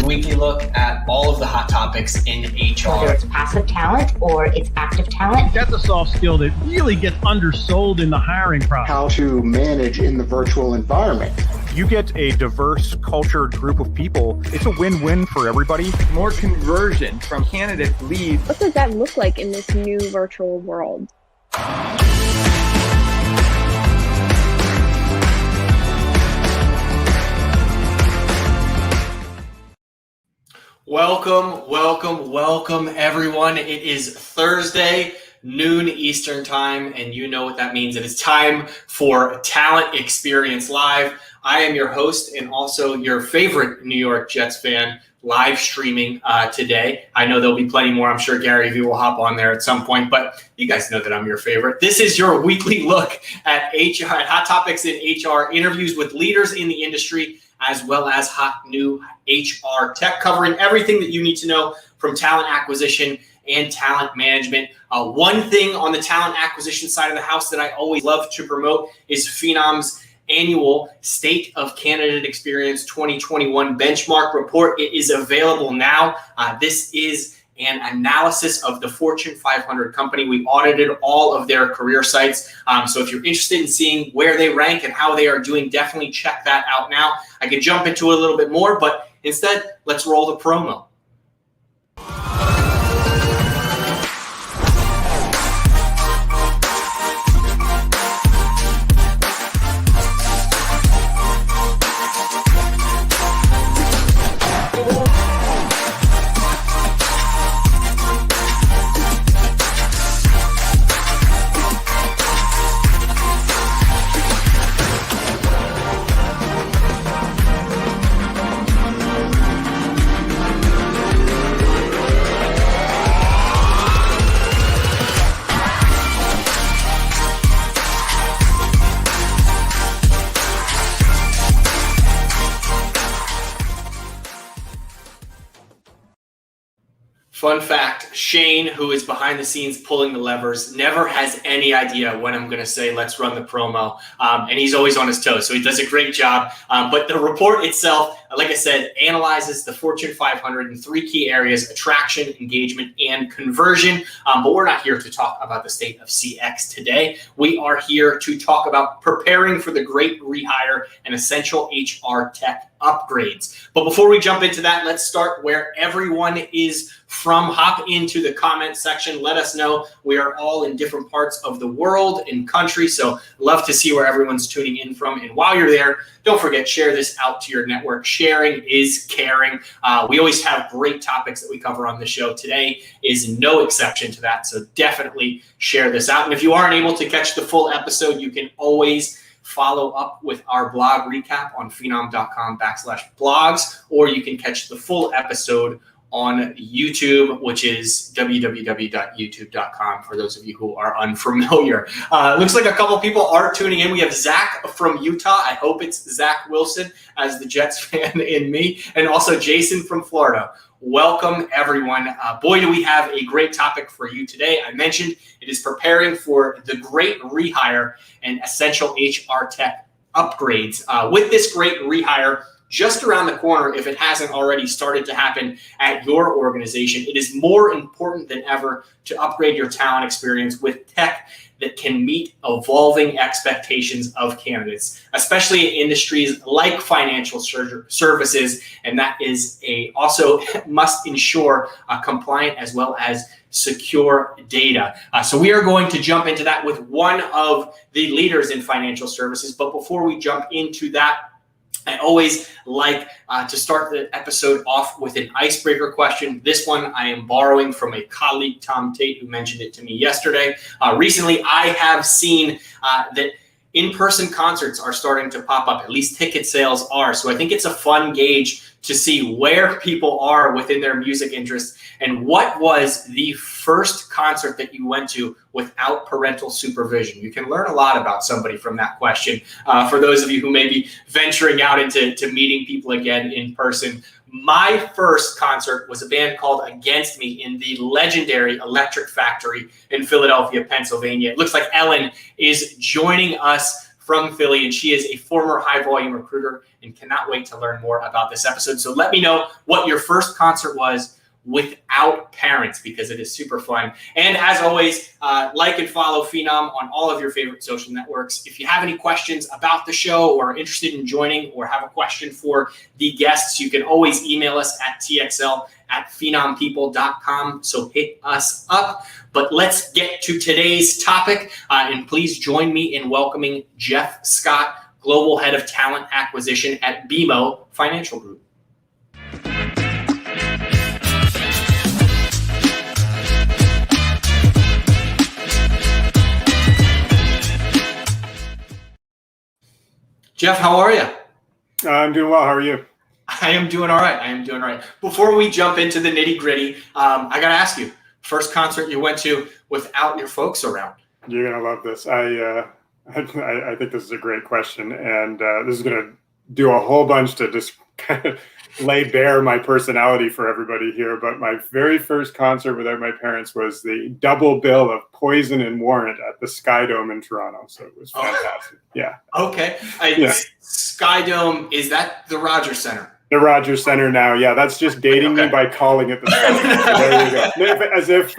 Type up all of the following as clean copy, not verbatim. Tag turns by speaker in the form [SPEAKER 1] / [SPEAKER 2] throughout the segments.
[SPEAKER 1] weekly look at all of the hot topics in HR.
[SPEAKER 2] Whether it's passive talent or it's active talent.
[SPEAKER 3] That's a soft skill that really gets undersold in the hiring process.
[SPEAKER 4] How to manage in the virtual environment.
[SPEAKER 5] You get a diverse, cultured group of people. It's a win-win for everybody.
[SPEAKER 6] More conversion from candidate leads.
[SPEAKER 7] What does that look like in this new virtual world?
[SPEAKER 1] Welcome, everyone. It is Thursday, noon Eastern time, and you know what that means. It is time for Talent Experience Live. I am your host and also your favorite New York Jets fan, live streaming today. I know there'll be plenty more. I'm sure Gary Vee will hop on there at some point, but you guys know that I'm your favorite. This is your weekly look at HR, at hot topics in HR, interviews with leaders in the industry, as well as hot new HR tech, covering everything that you need to know from talent acquisition and talent management. One thing on the talent acquisition side of the house that I always love to promote is Phenom's annual State of Candidate Experience 2021 benchmark report. It is available now. This is an analysis of the Fortune 500 company. We audited all of their career sites. So if you're interested in seeing where they rank and how they are doing, definitely check that out now. I can jump into it a little bit more, but instead, let's roll the promo. Fun fact, Shane, who is behind the scenes pulling the levers, never has any idea when I'm going to say, let's run the promo. And he's always on his toes, so he does a great job. But the report itself, like I said, analyzes the Fortune 500 in three key areas: attraction, engagement, and conversion. But we're not here to talk about the state of CX today. We are here to talk about preparing for the Great Rehire and essential HR tech upgrades. But before we jump into that, let's start where everyone is from. Hop into the comment section. Let us know. We are all in different parts of the world and country, so love to see where everyone's tuning in from. And while you're there, don't forget, share this out to your network. Sharing is caring. We always have great topics that we cover on the show. Today is no exception to that, so definitely share this out. And if you aren't able to catch the full episode, you can always follow up with our blog recap on phenom.com/blogs, or you can catch the full episode on YouTube, which is www.youtube.com for those of you who are unfamiliar. Looks like a couple people are tuning in. We have Zach from Utah. I hope it's Zach Wilson, as the Jets fan in me, and also Jason from Florida. Welcome, everyone. Boy, do we have a great topic for you today. I mentioned it is preparing for the Great Rehire and essential HR tech upgrades. With this Great Rehire just around the corner, if it hasn't already started to happen at your organization, it is more important than ever to upgrade your talent experience with tech that can meet evolving expectations of candidates, especially in industries like financial services. And that is also must ensure compliant as well as secure data. So we are going to jump into that with one of the leaders in financial services. But before we jump into that, I always like to start the episode off with an icebreaker question. This one I am borrowing from a colleague, Tom Tate, who mentioned it to me yesterday. Recently, I have seen that in-person concerts are starting to pop up. At least ticket sales are. So I think it's a fun gauge to see where people are within their music interests. And what was the first concert that you went to without parental supervision? You can learn a lot about somebody from that question. For those of you who may be venturing out into meeting people again in person, my first concert was a band called Against Me in the legendary Electric Factory in Philadelphia, Pennsylvania. It looks like Ellen is joining us from Philly, and she is a former high volume recruiter and cannot wait to learn more about this episode. So let me know what your first concert was without parents, because it is super fun. And as always, like and follow Phenom on all of your favorite social networks. If you have any questions about the show or are interested in joining or have a question for the guests, you can always email us at txl@phenompeople.com. So hit us up. But let's get to today's topic. And please join me in welcoming Jeff Scott, Global Head of Talent Acquisition at BMO Financial Group. Jeff, how are you?
[SPEAKER 8] I'm doing well. How are you?
[SPEAKER 1] I am doing all right. Before we jump into the nitty gritty, I got to ask you, first concert you went to without your folks around?
[SPEAKER 8] You're going to love this. I think this is a great question. And this is going to do a whole bunch to just kind of lay bare my personality for everybody here. But my very first concert without my parents was the double bill of Poison and Warrant at the Sky Dome in Toronto. So it was fantastic. Yeah.
[SPEAKER 1] Okay. Sky Dome, is that the Rogers Center?
[SPEAKER 8] The Rogers Center now. Yeah, that's just dating me by calling it the Sky Dome. So there you go. As if,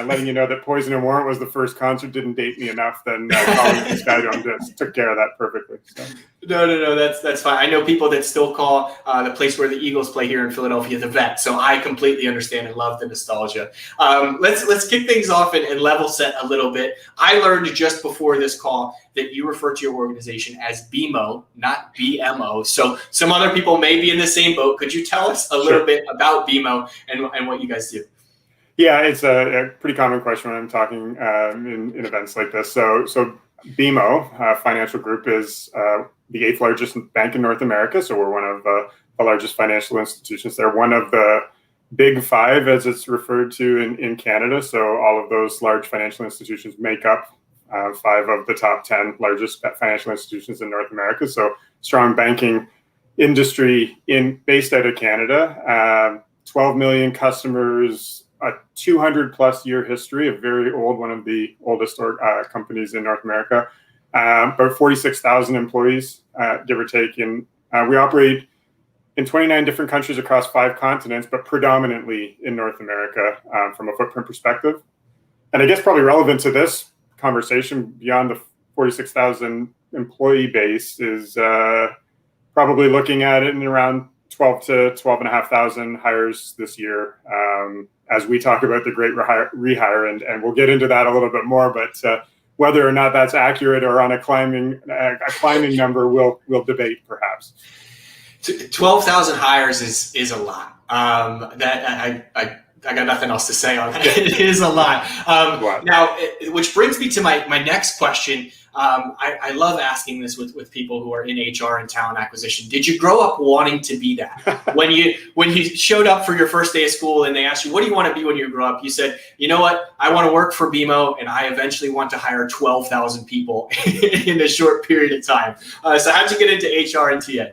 [SPEAKER 8] letting you know that Poison and Warrant was the first concert didn't date me enough, then calling it the Sky Dome just took care of that perfectly. So.
[SPEAKER 1] No, that's fine. I know people that still call the place where the Eagles play here in Philadelphia the Vet, so I completely understand and love the nostalgia. Let's kick things off and level set a little bit. I learned just before this call that you refer to your organization as BMO, not BMO. So some other people may be in the same boat. Could you tell us a little bit about BMO and what you guys do?
[SPEAKER 8] Yeah, it's a pretty common question when I'm talking in events like this. So BMO Financial Group is the 8th largest bank in North America. So we're one of the largest financial institutions. They're one of the big five, as it's referred to in Canada. So all of those large financial institutions make up 5 of the top 10 largest financial institutions in North America. So strong banking industry based out of Canada. 12 million customers, a 200+ year history, a very old, one of the oldest companies in North America. About 46,000 employees, give or take. And we operate in 29 different countries across 5 continents, but predominantly in North America from a footprint perspective. And I guess probably relevant to this conversation beyond the 46,000 employee base is probably looking at it in around 12 to 12,500 hires this year as we talk about the Great Rehire, and we'll get into that a little bit more. But whether or not that's accurate or on a climbing number, we'll debate perhaps.
[SPEAKER 1] 12,000 hires is a lot. That I got nothing else to say on that. It is a lot. Now, which brings me to my next question. I love asking this with people who are in HR and talent acquisition. Did you grow up wanting to be that? when you showed up for your first day of school and they asked you, what do you want to be when you grow up? You said, you know what? I want to work for BMO and I eventually want to hire 12,000 people in a short period of time. So how'd you get into HR and TA?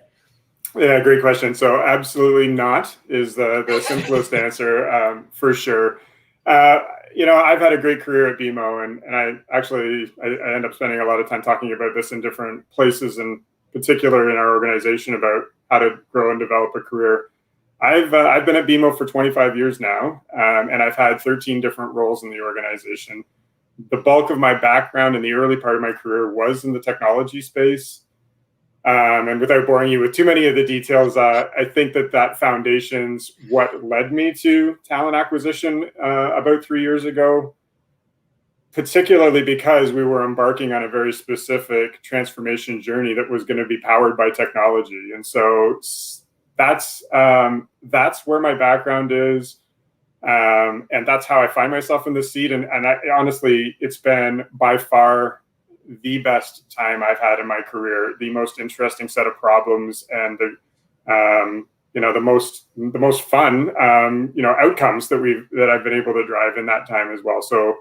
[SPEAKER 8] Yeah, great question. So absolutely not is the simplest answer for sure. I've had a great career at BMO, and I end up spending a lot of time talking about this in different places, and particular in our organization about how to grow and develop a career. I've been at BMO for 25 years now, and I've had 13 different roles in the organization. The bulk of my background in the early part of my career was in the technology space. And without boring you with too many of the details, I think that foundation's what led me to talent acquisition about 3 years ago, particularly because we were embarking on a very specific transformation journey that was going to be powered by technology. And so that's where my background is. And that's how I find myself in this seat. And honestly, it's been by far the best time I've had in my career, the most interesting set of problems, and the most fun outcomes that I've been able to drive in that time as well. So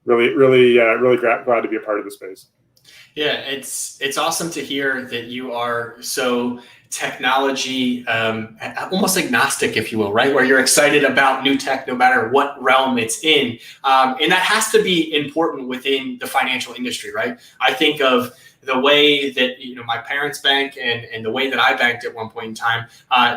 [SPEAKER 8] really glad to be a part of the space.
[SPEAKER 1] Yeah, it's awesome to hear that you are so technology, almost agnostic, if you will, right? Where you're excited about new tech, no matter what realm it's in. And that has to be important within the financial industry, right? I think of the way that, my parents bank and the way that I banked at one point in time.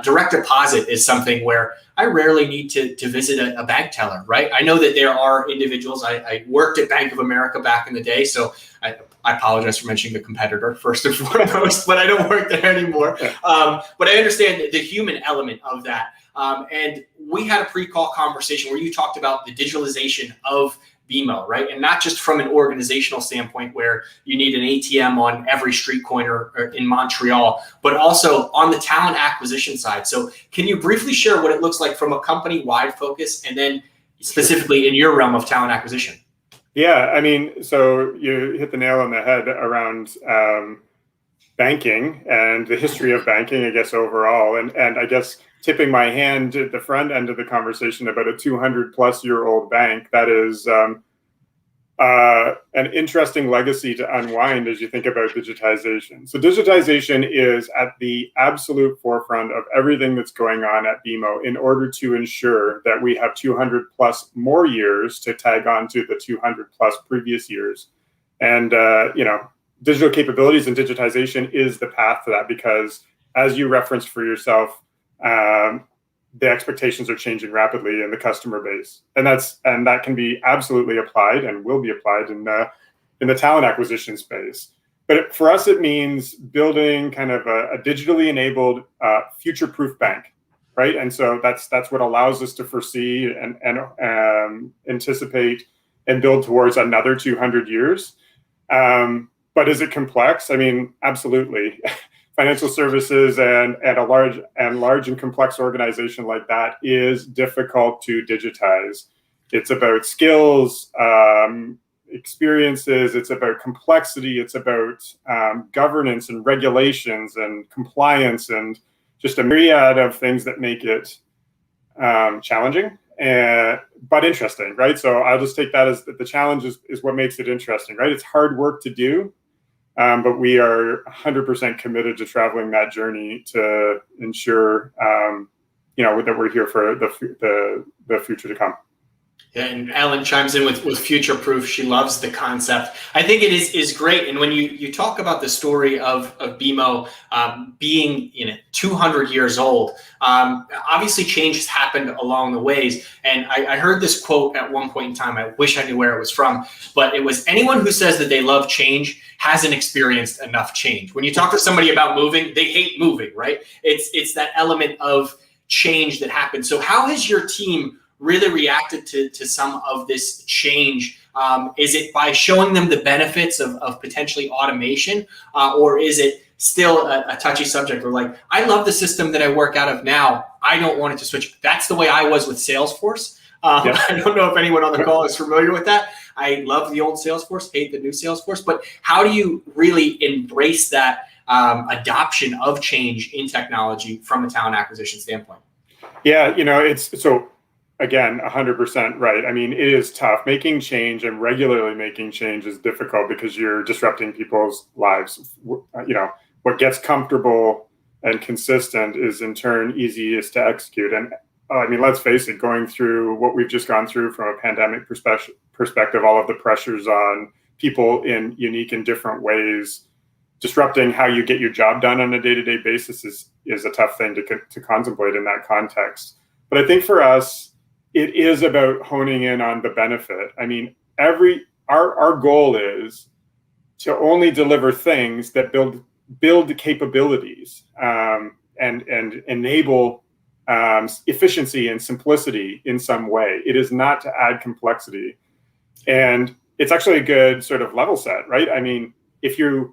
[SPEAKER 1] Direct deposit is something where I rarely need to visit a bank teller, right? I know that there are individuals. I worked at Bank of America back in the day, so I apologize for mentioning the competitor first and foremost, but I don't work there anymore. But I understand the human element of that. And we had a pre-call conversation where you talked about the digitalization of BMO, right? And not just from an organizational standpoint where you need an ATM on every street corner in Montreal, but also on the talent acquisition side. So can you briefly share what it looks like from a company-wide focus and then specifically in your realm of talent acquisition?
[SPEAKER 8] Yeah, I mean, so you hit the nail on the head around banking and the history of banking, I guess, overall. And I guess tipping my hand at the front end of the conversation about a 200-plus-year-old bank, that is an interesting legacy to unwind as you think about digitization. So digitization is at the absolute forefront of everything that's going on at BMO in order to ensure that we have 200-plus more years to tag on to the 200-plus previous years. And, digital capabilities and digitization is the path to that because, as you referenced for yourself, the expectations are changing rapidly in the customer base, and that can be absolutely applied and will be applied in the talent acquisition space. But for us, it means building kind of a digitally enabled, future-proof bank, right? And so that's what allows us to foresee and anticipate and build towards another 200 years. But is it complex? I mean, absolutely. Financial services and a large and complex organization like that is difficult to digitize. It's about skills, experiences. It's about complexity. It's about governance and regulations and compliance and just a myriad of things that make it challenging, but interesting, right? So I'll just take that as the challenge is what makes it interesting, right? It's hard work to do. But we are 100% committed to traveling that journey to ensure, that we're here for the future to come.
[SPEAKER 1] Yeah, and Ellen chimes in with future proof. She loves the concept. I think it is great. And when you talk about the story of BMO being 200 years old, obviously change has happened along the ways. And I heard this quote at one point in time. I wish I knew where it was from, but it was, anyone who says that they love change hasn't experienced enough change. When you talk to somebody about moving, they hate moving, right? It's that element of change that happens. So how has your team really reacted to some of this change? Is it by showing them the benefits of potentially automation, or is it still a touchy subject? Or like, I love the system that I work out of now, I don't want it to switch. That's the way I was with Salesforce.
[SPEAKER 8] Yeah.
[SPEAKER 1] I don't know if anyone on the call is familiar with that. I love the old Salesforce, hate the new Salesforce. But how do you really embrace that adoption of change in technology from a talent acquisition standpoint?
[SPEAKER 8] Yeah, it's so. Again, 100% right. I mean, it is tough. Making change and regularly making change is difficult because you're disrupting people's lives. What gets comfortable and consistent is in turn easiest to execute. And I mean, let's face it, going through what we've just gone through from a pandemic perspective, all of the pressures on people in unique and different ways, disrupting how you get your job done on a day-to-day basis is a tough thing to contemplate in that context. But I think for us, it is about honing in on the benefit. I mean, our goal is to only deliver things that build capabilities and enable efficiency and simplicity in some way. It is not to add complexity. And it's actually a good sort of level set, right? I mean, if you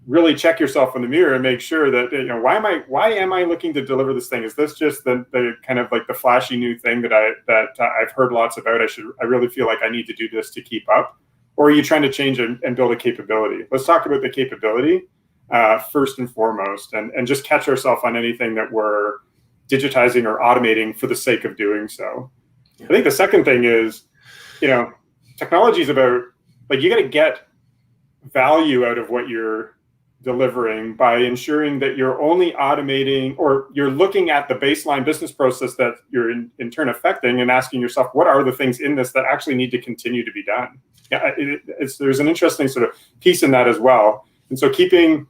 [SPEAKER 8] really check yourself in the mirror and make sure that, why am I looking to deliver this thing? Is this just the kind of like the flashy new thing that I've heard lots about? I really feel like I need to do this to keep up. Or are you trying to change and build a capability? Let's talk about the capability first and foremost, and just catch ourselves on anything that we're digitizing or automating for the sake of doing so. I think the second thing is, technology is about, like, you got to get value out of what you're delivering by ensuring that you're only automating, or you're looking at the baseline business process that you're in turn affecting and asking yourself, what are the things in this that actually need to continue to be done? Yeah, there's an interesting sort of piece in that as well. And so keeping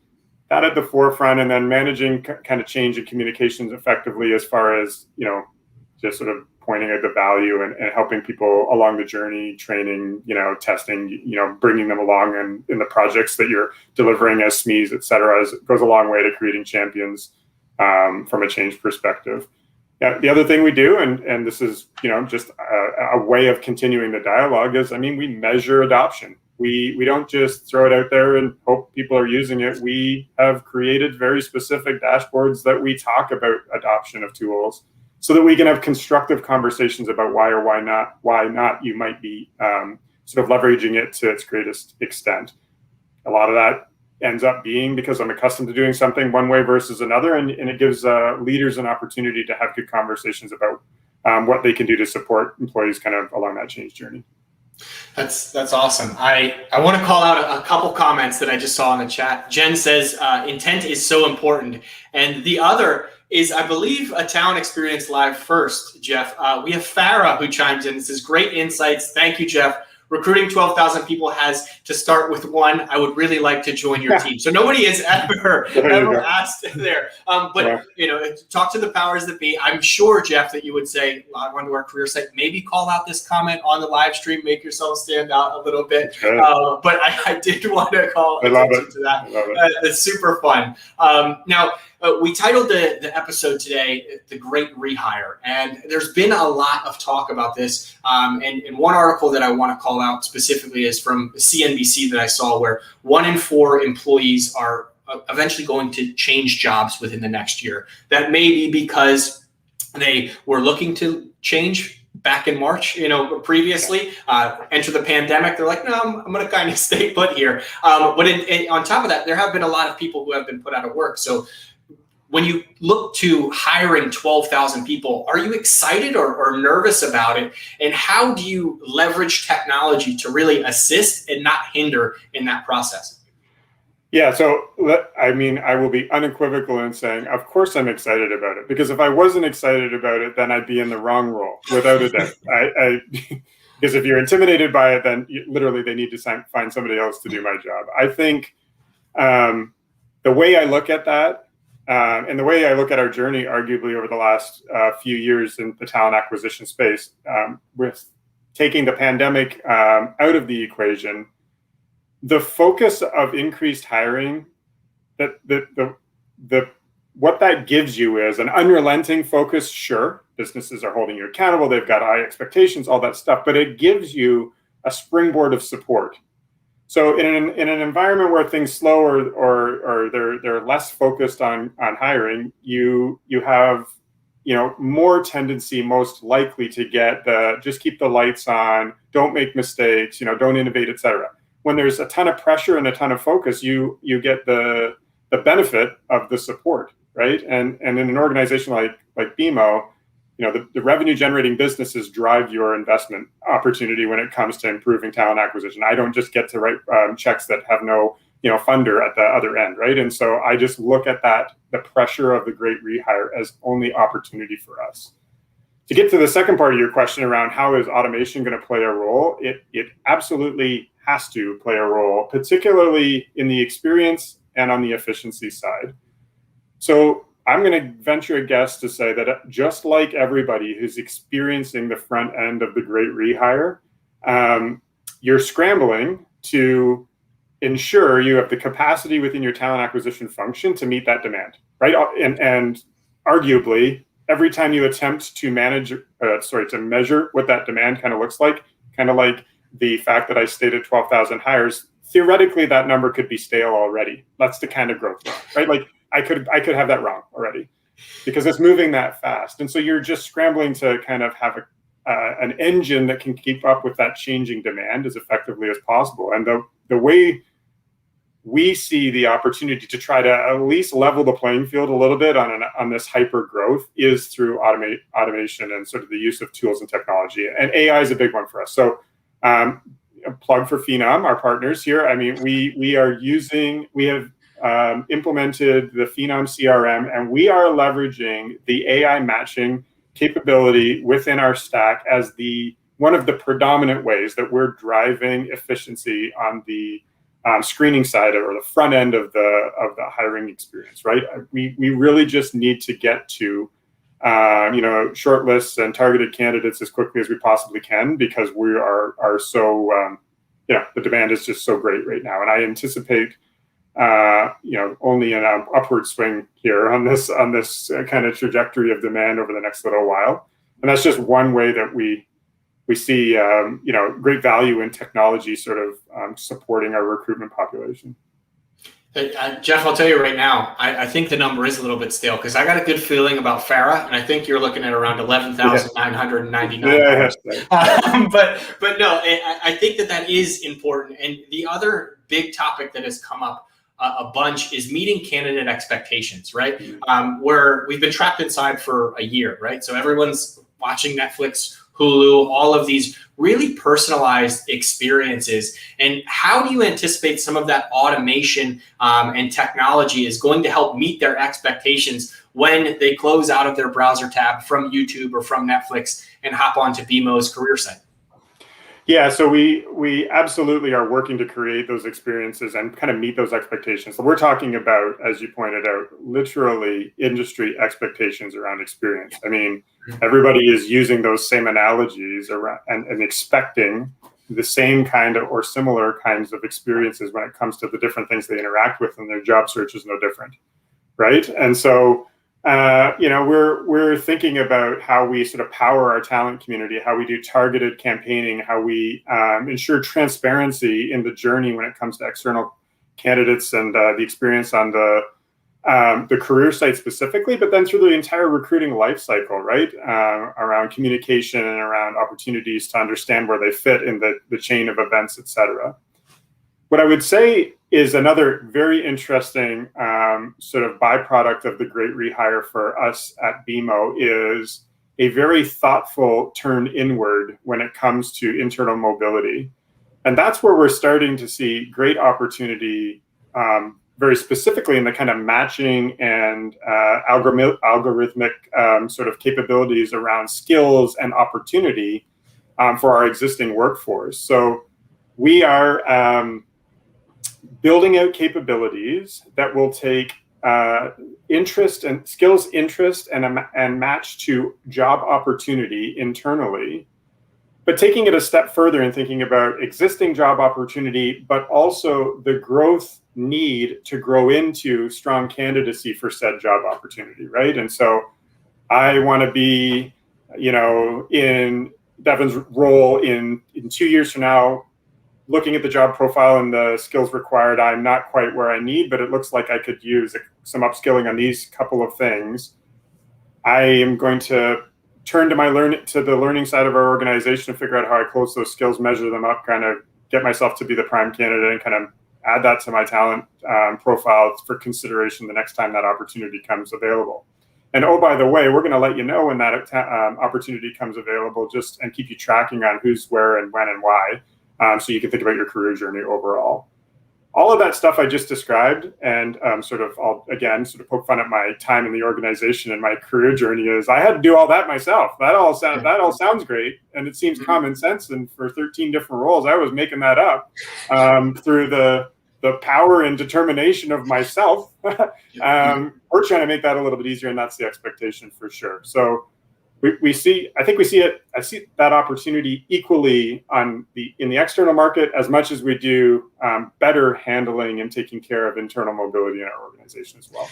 [SPEAKER 8] that at the forefront and then managing kind of change and communications effectively as far as, just sort of pointing at the value and helping people along the journey, training, testing, bringing them along in the projects that you're delivering as SMEs, et cetera, goes a long way to creating champions from a change perspective. Yeah, the other thing we do, and this is, just a way of continuing the dialogue is, we measure adoption. We don't just throw it out there and hope people are using it. We have created very specific dashboards that we talk about adoption of tools, so that we can have constructive conversations about why or why not you might be sort of leveraging it to its greatest extent. A lot of that ends up being because I'm accustomed to doing something one way versus another, and it gives leaders an opportunity to have good conversations about what they can do to support employees kind of along that change journey.
[SPEAKER 1] That's awesome. I want to call out a couple comments that I just saw in the chat. Jen says intent is so important, and the other is, I believe, a Talent Experience Live first, Jeff. We have Farah who chimes in and says, great insights. Thank you, Jeff. Recruiting 12,000 people has to start with one. I would really like to join your team. So nobody has ever asked there. But talk to the powers that be. I'm sure, Jeff, that you would say, log onto our career site, maybe call out this comment on the live stream, make yourself stand out a little bit. But I did want to call attention to that. It's super fun. Now, we titled the episode today, The Great Rehire, and there's been a lot of talk about this. And one article that I want to call out specifically is from CNBC that I saw, where 1 in 4 employees are eventually going to change jobs within the next year. That may be because they were looking to change back in March, previously, enter the pandemic. They're like, no, I'm going to kind of stay put here. But on top of that, there have been a lot of people who have been put out of work. So when you look to hiring 12,000 people, are you excited or nervous about it? And how do you leverage technology to really assist and not hinder in that process?
[SPEAKER 8] Yeah, so I will be unequivocal in saying, of course I'm excited about it, because if I wasn't excited about it, then I'd be in the wrong role, without a doubt. Because if you're intimidated by it, then literally they need to find somebody else to do my job. I think the way I look at that, and the way I look at our journey, arguably over the last few years in the talent acquisition space, with taking the pandemic out of the equation, the focus of increased hiring, what that gives you is an unrelenting focus. Sure, businesses are holding you accountable, they've got high expectations, all that stuff, but it gives you a springboard of support. So in an environment where things slow or they're less focused on hiring, you have more tendency, most likely, to get just keep the lights on, don't make mistakes, don't innovate, et cetera. When there's a ton of pressure and a ton of focus, you get the benefit of the support, right? And in an organization like BMO, the revenue generating businesses drive your investment opportunity when it comes to improving talent acquisition. I don't just get to write checks that have no funder at the other end, right? And so I just look at the pressure of the Great Rehire as only opportunity for us. To get to the second part of your question around how is automation going to play a role, it absolutely has to play a role, particularly in the experience and on the efficiency side. So I'm going to venture a guess to say that just like everybody who's experiencing the front end of the Great Rehire, you're scrambling to ensure you have the capacity within your talent acquisition function to meet that demand, right? And arguably, every time you attempt to measure what that demand kind of looks like, kind of like the fact that I stated 12,000 hires, theoretically that number could be stale already. That's the kind of growth, right? Like I could have that wrong already, because it's moving that fast. And so you're just scrambling to kind of have an engine that can keep up with that changing demand as effectively as possible. And the way we see the opportunity to try to at least level the playing field a little bit on this hyper growth is through automation and sort of the use of tools and technology. And AI is a big one for us. So a plug for Phenom, our partners here. I mean, we have implemented the Phenom CRM, and we are leveraging the AI matching capability within our stack as one of the predominant ways that we're driving efficiency on the screening side or the front end of the hiring experience, right? We really just need to get to short lists and targeted candidates as quickly as we possibly can, because we are so the demand is just so great right now, and I anticipate only an upward swing here on this kind of trajectory of demand over the next little while. And that's just one way that we see great value in technology sort of supporting our recruitment population.
[SPEAKER 1] Jeff, I'll tell you right now, I think the number is a little bit stale, because I got a good feeling about Farah, and I think you're looking at around $11,999.
[SPEAKER 8] Yeah.
[SPEAKER 1] But no, I think that is important. And the other big topic that has come up a bunch is meeting candidate expectations, right? Where we've been trapped inside for a year, right? So everyone's watching Netflix, Hulu, all of these really personalized experiences. And how do you anticipate some of that automation and technology is going to help meet their expectations when they close out of their browser tab from YouTube or from Netflix and hop onto BMO's career site?
[SPEAKER 8] Yeah, so we absolutely are working to create those experiences and kind of meet those expectations. So we're talking about, as you pointed out, literally industry expectations around experience. I mean, everybody is using those same analogies around and expecting the same kind of or similar kinds of experiences when it comes to the different things they interact with, and their job search is no different, right? And so we're thinking about how we sort of power our talent community, how we do targeted campaigning, how we ensure transparency in the journey when it comes to external candidates and the experience on the career site specifically, but then through the entire recruiting life cycle, right? Around communication and around opportunities to understand where they fit in the chain of events, et cetera. What I would say is another very interesting sort of byproduct of the Great Rehire for us at BMO is a very thoughtful turn inward when it comes to internal mobility. And that's where we're starting to see great opportunity, very specifically in the kind of matching and algorithmic sort of capabilities around skills and opportunity for our existing workforce. So we are building out capabilities that will take interest and skills interest and match to job opportunity internally, but taking it a step further and thinking about existing job opportunity, but also the growth need to grow into strong candidacy for said job opportunity, right? And so I want to be, in Devin's role in 2 years from now, looking at the job profile and the skills required, I'm not quite where I need, but it looks like I could use some upskilling on these couple of things. I am going to turn to the learning side of our organization to figure out how I close those skills, measure them up, kind of get myself to be the prime candidate, and kind of add that to my talent profile for consideration the next time that opportunity comes available. And oh, by the way, we're going to let you know when that opportunity comes available, and keep you tracking on who's where and when and why. So you can think about your career journey overall. All of that stuff I just described, and I'll poke fun at my time in the organization and my career journey, is I had to do all that myself. That all sounds great, and it seems common sense. And for 13 different roles, I was making that up through the power and determination of myself. We're trying to make that a little bit easier, and that's the expectation for sure. So I see that opportunity equally in the external market as much as we do better handling and taking care of internal mobility in our organization as well.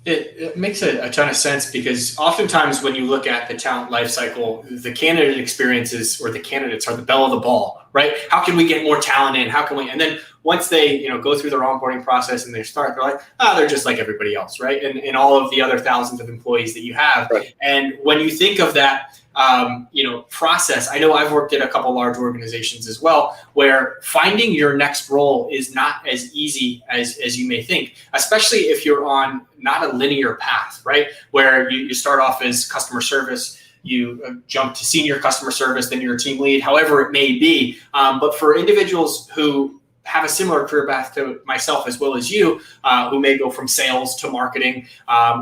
[SPEAKER 1] It makes a ton of sense, because oftentimes when you look at the talent lifecycle, the candidate experiences or the candidates are the belle of the ball, right? How can we get more talent in? How can we? And then once they go through their onboarding process and they start, they're like, they're just like everybody else, right? And all of the other thousands of employees that you have. Right. And when you think of that, process, I know I've worked at a couple large organizations as well, where finding your next role is not as easy as you may think, especially if you're on not a linear path, right? Where you start off as customer service, you jump to senior customer service, then you're a team lead, however it may be. But for individuals who have a similar career path to myself as well as you, who may go from sales to marketing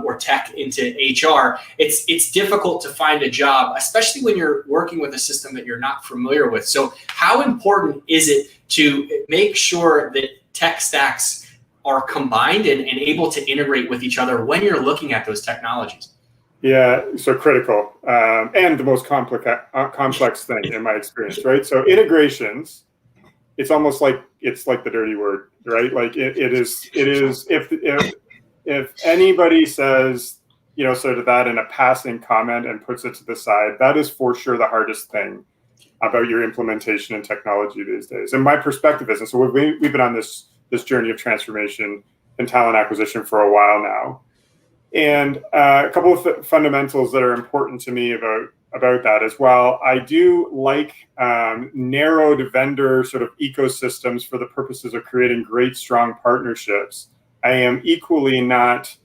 [SPEAKER 1] or tech into HR, it's difficult to find a job, especially when you're working with a system that you're not familiar with. So how important is it to make sure that tech stacks are combined and able to integrate with each other when you're looking at those technologies?
[SPEAKER 8] Yeah, so critical, and the most complex thing in my experience, right? So integrations, it's almost like the dirty word, right? Like it is if anybody says, sort of that in a passing comment and puts it to the side, that is for sure the hardest thing about your implementation in technology these days. And my perspective is, and so we've been on this journey of transformation and talent acquisition for a while now. And a couple of fundamentals that are important to me about that as well. I do like narrowed vendor sort of ecosystems for the purposes of creating great, strong partnerships. I am equally not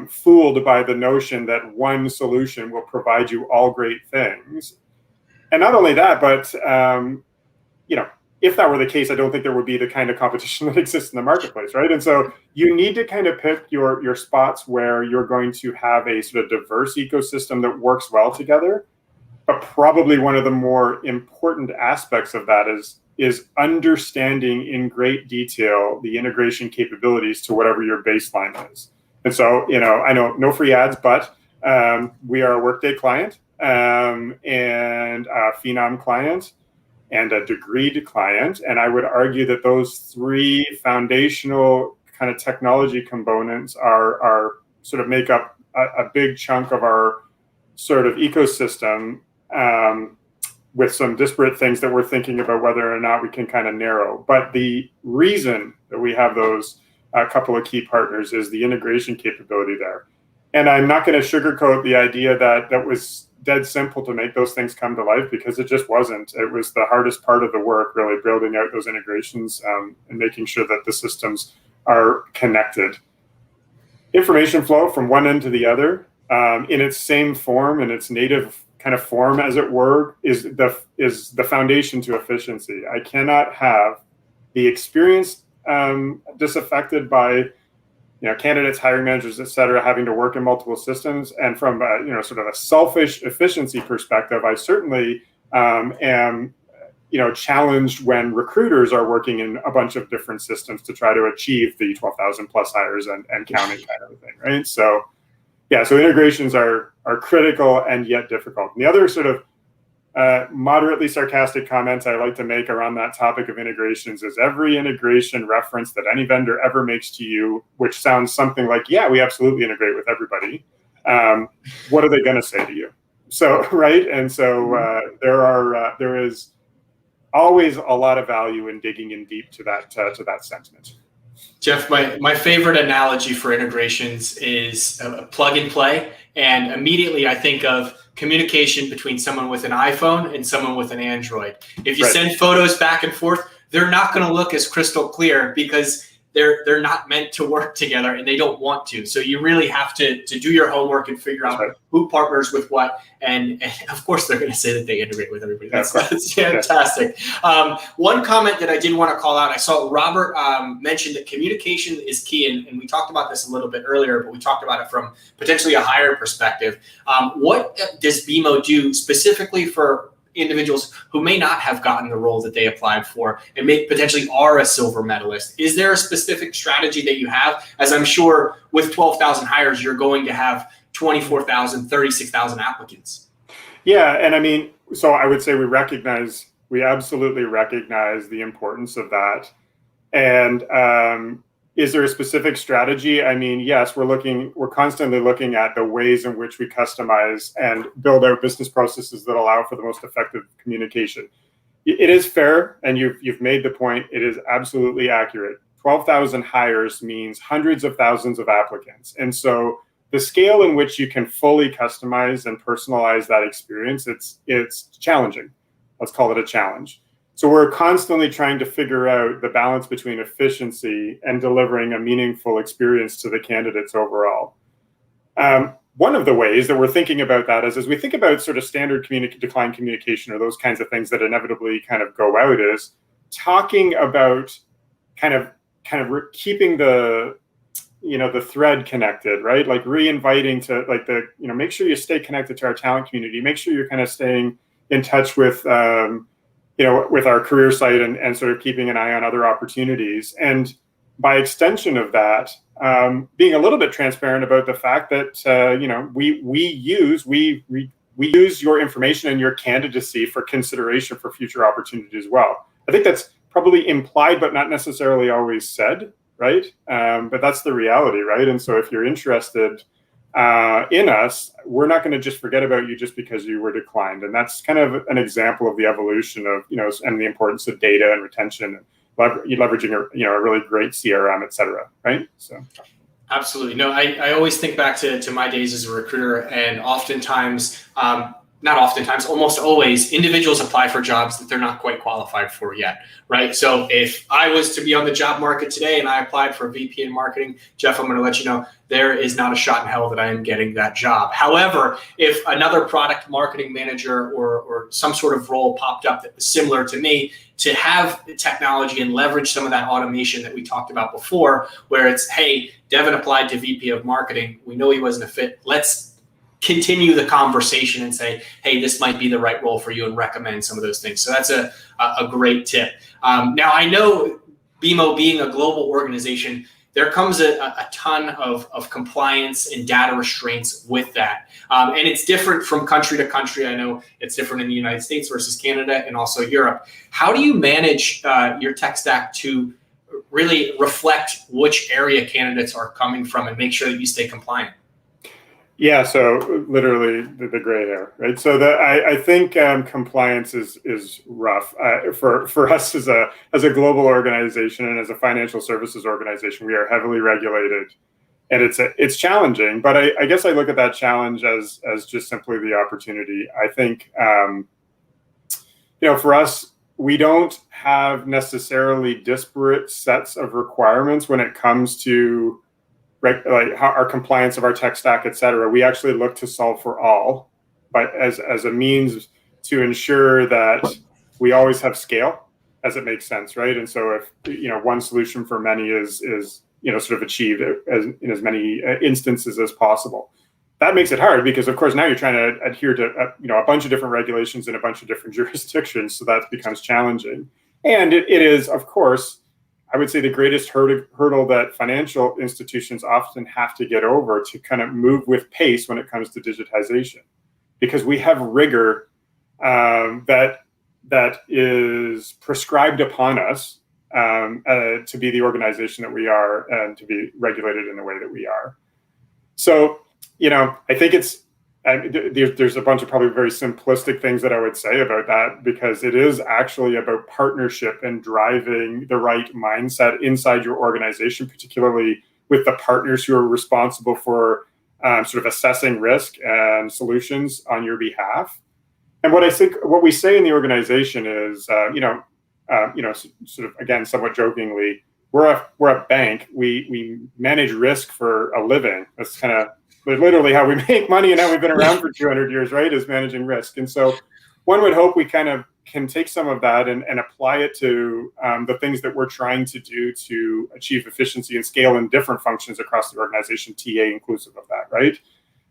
[SPEAKER 8] fooled by the notion that one solution will provide you all great things. And not only that, but if that were the case, I don't think there would be the kind of competition that exists in the marketplace, right? And so you need to kind of pick your spots where you're going to have a sort of diverse ecosystem that works well together. But probably one of the more important aspects of that is understanding in great detail the integration capabilities to whatever your baseline is. And so, I know no free ads, but we are a Workday client and a Phenom client and a Degreed client. And I would argue that those three foundational kind of technology components are sort of make up a big chunk of our sort of ecosystem, with some disparate things that we're thinking about whether or not we can kind of narrow. But the reason that we have those couple of key partners is the integration capability there. And I'm not going to sugarcoat the idea that was dead simple to make those things come to life, because it just wasn't. It was the hardest part of the work, really building out those integrations and making sure that the systems are connected. Information flow from one end to the other in its same form, in its native kind of form, as it were, is the foundation to efficiency. I cannot have the experience disaffected by candidates, hiring managers, et cetera, having to work in multiple systems. And from sort of a selfish efficiency perspective, I certainly am challenged when recruiters are working in a bunch of different systems to try to achieve the 12,000 plus hires and counting kind of thing, right? So so integrations are critical and yet difficult. And the other sort of moderately sarcastic comments I like to make around that topic of integrations is every integration reference that any vendor ever makes to you, which sounds something like, yeah, we absolutely integrate with everybody. What are they going to say to you? So, right. And so there is always a lot of value in digging in deep to that sentiment.
[SPEAKER 1] Jeff, my favorite analogy for integrations is a plug and play. And immediately I think of communication between someone with an iPhone and someone with an Android. If you send photos back and forth, they're not going to look as crystal clear because they're not meant to work together and they don't want to. So you really have to do your homework and figure out who partners with what. And of course, they're going to say that they integrate with everybody. That's fantastic. One comment that I did want to call out, I saw Robert mention that communication is key. And we talked about this a little bit earlier, but we talked about it from potentially a higher perspective. What does BMO do specifically for individuals who may not have gotten the role that they applied for and may potentially are a silver medalist? Is there a specific strategy that you have? As I'm sure with 12,000 hires, you're going to have 24,000, 36,000 applicants.
[SPEAKER 8] Yeah. And I mean, so I would say we absolutely recognize the importance of that. And is there a specific strategy? I mean, yes, we're constantly looking at the ways in which we customize and build out business processes that allow for the most effective communication. It is fair, and you've made the point, it is absolutely accurate. 12,000 hires means hundreds of thousands of applicants. And so the scale in which you can fully customize and personalize that experience, it's challenging. Let's call it a challenge. So we're constantly trying to figure out the balance between efficiency and delivering a meaningful experience to the candidates overall. One of the ways that we're thinking about that is, as we think about sort of standard decline communication or those kinds of things that inevitably kind of go out, is talking about kind of keeping the the thread connected, right? Like re-inviting to like make sure you stay connected to our talent community. Make sure you're kind of staying in touch with with our career site and sort of keeping an eye on other opportunities. And by extension of that, being a little bit transparent about the fact that we use your information and your candidacy for consideration for future opportunities as well. I think that's probably implied, but not necessarily always said, right? But that's the reality, right? And so if you're interested in us, we're not going to just forget about you just because you were declined. And that's kind of an example of the evolution of, and the importance of data and retention, and leveraging a really great CRM, et cetera, right? So.
[SPEAKER 1] Absolutely. No, I always think back to my days as a recruiter, and oftentimes, not oftentimes, almost always, individuals apply for jobs that they're not quite qualified for yet, right? So if I was to be on the job market today and I applied for a VP in marketing, Jeff, I'm going to let you know, there is not a shot in hell that I am getting that job. However, if another product marketing manager or some sort of role popped up that was similar to me, to have technology and leverage some of that automation that we talked about before, where it's, hey, Devin applied to VP of marketing. We know he wasn't a fit. Let's continue the conversation and say, hey, this might be the right role for you, and recommend some of those things. So that's a great tip. Now, I know BMO being a global organization, there comes a ton of compliance and data restraints with that. And it's different from country to country. I know it's different in the United States versus Canada and also Europe. How do you manage your tech stack to really reflect which area candidates are coming from and make sure that you stay compliant?
[SPEAKER 8] Yeah, so literally the gray hair, right? So I think compliance is rough for us as a global organization and as a financial services organization. We are heavily regulated, and it's challenging. But I guess I look at that challenge as just simply the opportunity. I think for us, we don't have necessarily disparate sets of requirements when it comes to like how our compliance of our tech stack, et cetera. We actually look to solve for all, but as a means to ensure that we always have scale as it makes sense, right? And so if one solution for many is sort of achieved in as many instances as possible, that makes it hard because of course now you're trying to adhere to a bunch of different regulations in a bunch of different jurisdictions, so that becomes challenging. And it is, of course, I would say the greatest hurdle that financial institutions often have to get over to kind of move with pace when it comes to digitization, because we have rigor that is prescribed upon us to be the organization that we are and to be regulated in the way that we are. So, I think there's a bunch of probably very simplistic things that I would say about that, because it is actually about partnership and driving the right mindset inside your organization, particularly with the partners who are responsible for sort of assessing risk and solutions on your behalf. And what we say in the organization is, sort of again, somewhat jokingly, we're a bank. We manage risk for a living. That's kind of literally how we make money and how we've been around for 200 years, right, is managing risk. And so one would hope we kind of can take some of that and apply it to the things that we're trying to do to achieve efficiency and scale in different functions across the organization, TA inclusive of that, right?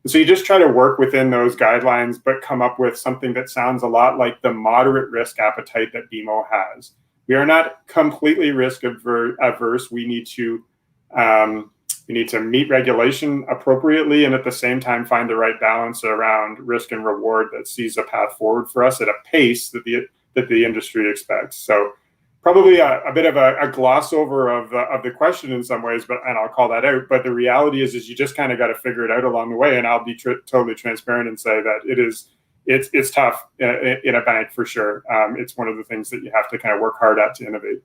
[SPEAKER 8] And so you just try to work within those guidelines, but come up with something that sounds a lot like the moderate risk appetite that BMO has. We are not completely risk averse. We need to meet regulation appropriately and at the same time find the right balance around risk and reward that sees a path forward for us at a pace that the industry expects. So probably a bit of a gloss over of the question in some ways, and I'll call that out. But the reality is you just kind of got to figure it out along the way. And I'll be totally transparent and say that it's tough in a bank for sure. It's one of the things that you have to kind of work hard at to innovate.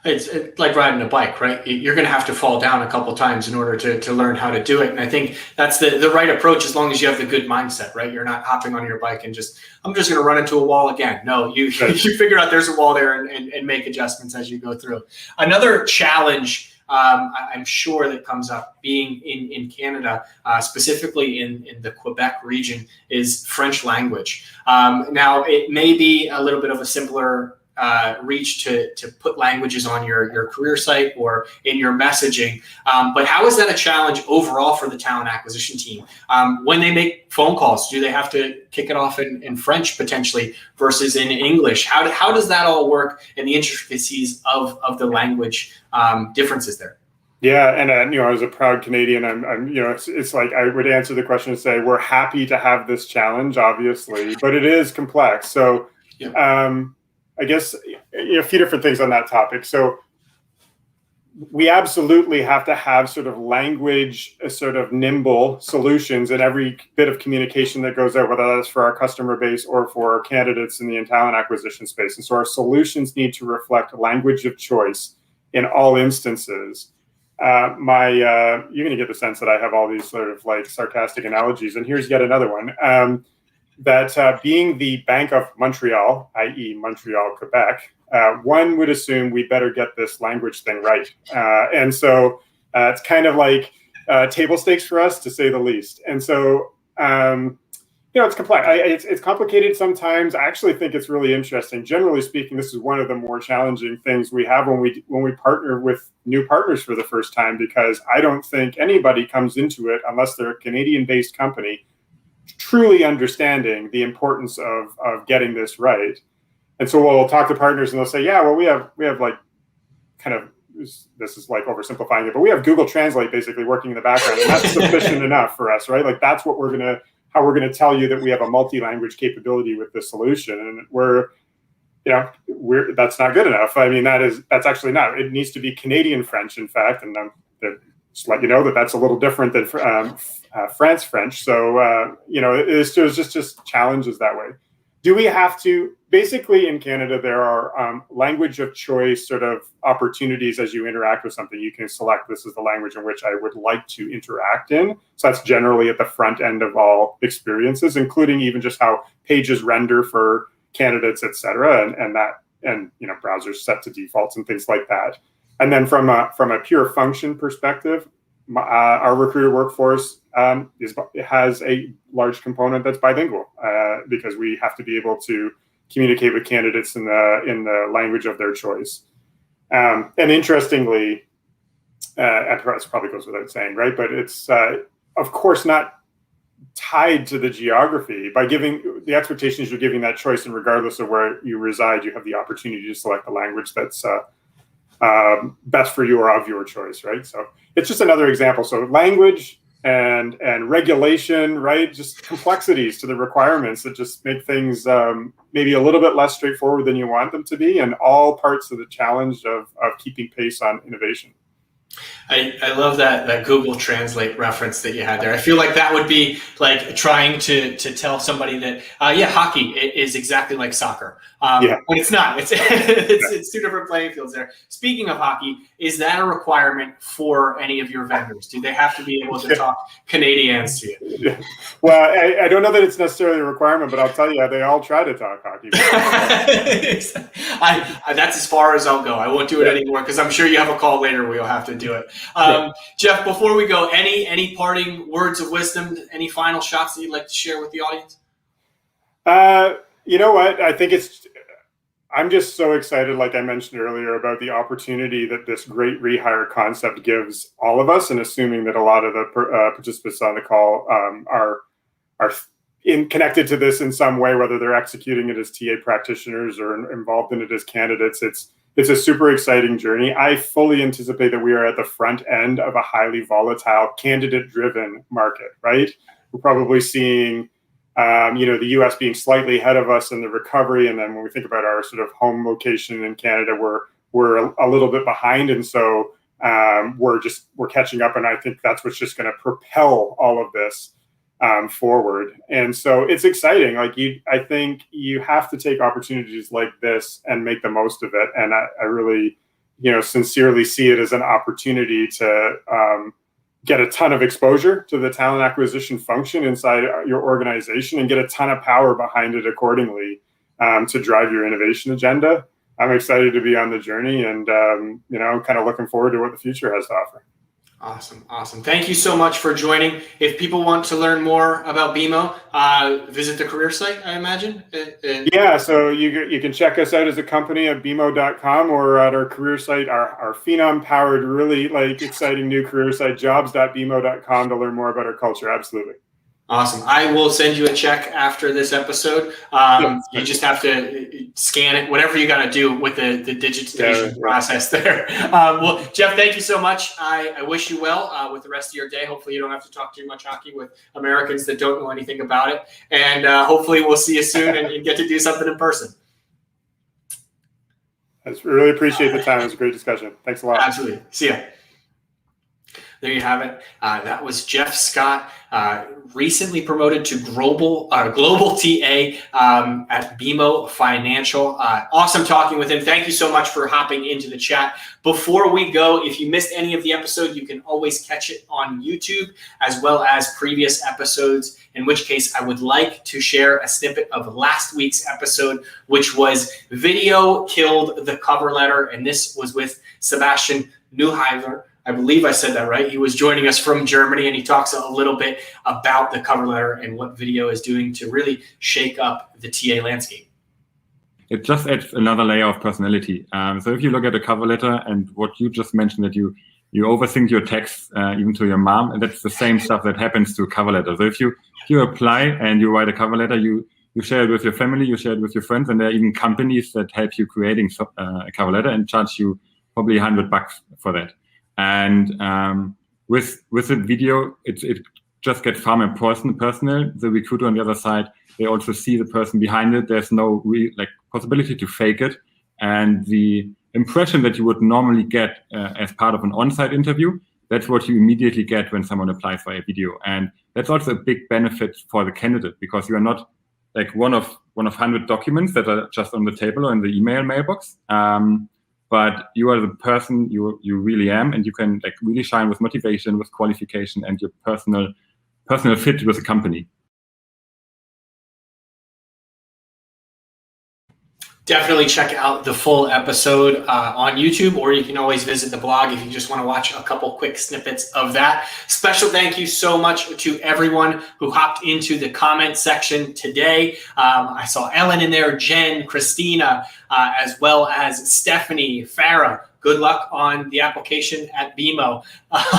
[SPEAKER 1] It's like riding a bike, right? You're going to have to fall down a couple times in order to learn how to do it. And I think that's the right approach, as long as you have the good mindset, right? You're not hopping on your bike and I'm just going to run into a wall again. No, you figure out there's a wall there and make adjustments as you go through. Another challenge I'm sure that comes up being in Canada, specifically in the Quebec region, is French language. Now, it may be a little bit of a simpler reach to put languages on your career site or in your messaging. But how is that a challenge overall for the talent acquisition team? When they make phone calls, do they have to kick it off in French potentially versus in English? How does that all work and the intricacies of the language differences there?
[SPEAKER 8] Yeah, and as a proud Canadian, I'm it's like I would answer the question and say we're happy to have this challenge, obviously, but it is complex. So, I guess a few different things on that topic. So, we absolutely have to have sort of language, sort of nimble solutions in every bit of communication that goes out, whether that's for our customer base or for our candidates in the talent acquisition space. And so, our solutions need to reflect language of choice in all instances. You're going to get the sense that I have all these sort of like sarcastic analogies, and here's yet another one. That being the Bank of Montreal, i.e. Montreal, Quebec, one would assume we better get this language thing right. And so it's kind of like table stakes for us, to say the least. And so, it's complex. It's complicated sometimes. I actually think it's really interesting. Generally speaking, this is one of the more challenging things we have when we partner with new partners for the first time, because I don't think anybody comes into it, unless they're a Canadian-based company, truly understanding the importance of getting this right. And so we'll talk to partners and they'll say, yeah, well, we have like kind of, this is like oversimplifying it, but we have Google Translate basically working in the background, and that's sufficient enough for us, right? Like that's what how we're going to tell you that we have a multi-language capability with this solution. And that's not good enough. I mean, that's actually not. It needs to be Canadian French, in fact, and just let you know that that's a little different than France French. So there's just challenges that way. Do we have to? Basically, in Canada, there are language of choice sort of opportunities as you interact with something. You can select, this is the language in which I would like to interact in. So that's generally at the front end of all experiences, including even just how pages render for candidates, et cetera, and browsers set to defaults and things like that. And then from a pure function perspective, our recruiter workforce has a large component that's bilingual because we have to be able to communicate with candidates in the language of their choice. And interestingly, this probably goes without saying, right? But it's of course not tied to the geography. By giving the expectation is you're giving that choice, and regardless of where you reside, you have the opportunity to select the language that's best for you or of your choice, right? So it's just another example. So language and regulation, right? Just complexities to the requirements that just make things maybe a little bit less straightforward than you want them to be, and all parts of the challenge of keeping pace on innovation.
[SPEAKER 1] I love that Google Translate reference that you had there. I feel like that would be like trying to tell somebody that hockey is exactly like soccer, when it's not. It's two different playing fields there. Speaking of hockey, is that a requirement for any of your vendors? Do they have to be able to talk Canadians to you?
[SPEAKER 8] Yeah. Well, I don't know that it's necessarily a requirement, but I'll tell you, they all try to talk hockey.
[SPEAKER 1] That's as far as I'll go. I won't do it anymore because I'm sure you have a call later where you'll have to do it. Jeff, before we go, any parting words of wisdom, any final shots that you'd like to share with the audience?
[SPEAKER 8] You know what? I think I'm just so excited, like I mentioned earlier, about the opportunity that this Great Rehire concept gives all of us, and assuming that a lot of the participants on the call are connected to this in some way, whether they're executing it as TA practitioners or involved in it as candidates. It's a super exciting journey. I fully anticipate that we are at the front end of a highly volatile, candidate-driven market, right? We're probably seeing, the U.S. being slightly ahead of us in the recovery, and then when we think about our sort of home location in Canada, we're a little bit behind, and so we're catching up, and I think that's what's just going to propel all of this forward. And so it's exciting. I think you have to take opportunities like this and make the most of it. And I really, sincerely see it as an opportunity to get a ton of exposure to the talent acquisition function inside your organization and get a ton of power behind it accordingly to drive your innovation agenda. I'm excited to be on the journey, and kind of looking forward to what the future has to offer.
[SPEAKER 1] Awesome. Thank you so much for joining. If people want to learn more about BMO, visit the career site, I imagine.
[SPEAKER 8] Yeah, so you can check us out as a company at bmo.com or at our career site, our phenom-powered, really exciting new career site, jobs.bmo.com, to learn more about our culture. Absolutely.
[SPEAKER 1] Awesome. I will send you a check after this episode. You just have to scan it, whatever you got to do with the digitization process there. Well, Jeff, thank you so much. I wish you well with the rest of your day. Hopefully you don't have to talk too much hockey with Americans that don't know anything about it. And hopefully we'll see you soon and get to do something in person.
[SPEAKER 8] I really appreciate the time. It was a great discussion. Thanks a lot.
[SPEAKER 1] Absolutely. See ya. There you have it. That was Jeff Scott, recently promoted to global TA at BMO Financial. Awesome talking with him. Thank you so much for hopping into the chat. Before we go, if you missed any of the episode, you can always catch it on YouTube as well as previous episodes, in which case I would like to share a snippet of last week's episode, which was Video Killed the Cover Letter. And this was with Sebastian Neuheiser. I believe I said that right. He was joining us from Germany, and he talks a little bit about the cover letter and what video is doing to really shake up the TA landscape.
[SPEAKER 9] It just adds another layer of personality. So if you look at a cover letter and what you just mentioned, that you overthink your text, even to your mom, and that's the same stuff that happens to a cover letter. So if you apply and you write a cover letter, you share it with your family, you share it with your friends, and there are even companies that help you creating a cover letter and charge you probably $100 for that. And with the video, it just gets far more personal. The recruiter on the other side, they also see the person behind it. There's no possibility to fake it, and the impression that you would normally get as part of an on-site interview, that's what you immediately get when someone applies for a video. And that's also a big benefit for the candidate, because you are not like one of 100 documents that are just on the table or in the email mailbox. But you are the person you really am, and you can really shine with motivation, with qualification, and your personal fit with the company.
[SPEAKER 1] Definitely check out the full episode on YouTube, or you can always visit the blog if you just want to watch a couple quick snippets of that. Special thank you so much to everyone who hopped into the comment section today. I saw Ellen in there, Jen, Christina, as well as Stephanie, Farah. Good luck on the application at BMO.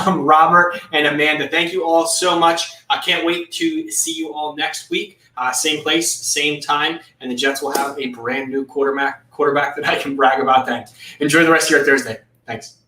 [SPEAKER 1] Robert and Amanda, thank you all so much. I can't wait to see you all next week. Same place, same time, and the Jets will have a brand new quarterback that I can brag about then. Enjoy the rest of your Thursday. Thanks.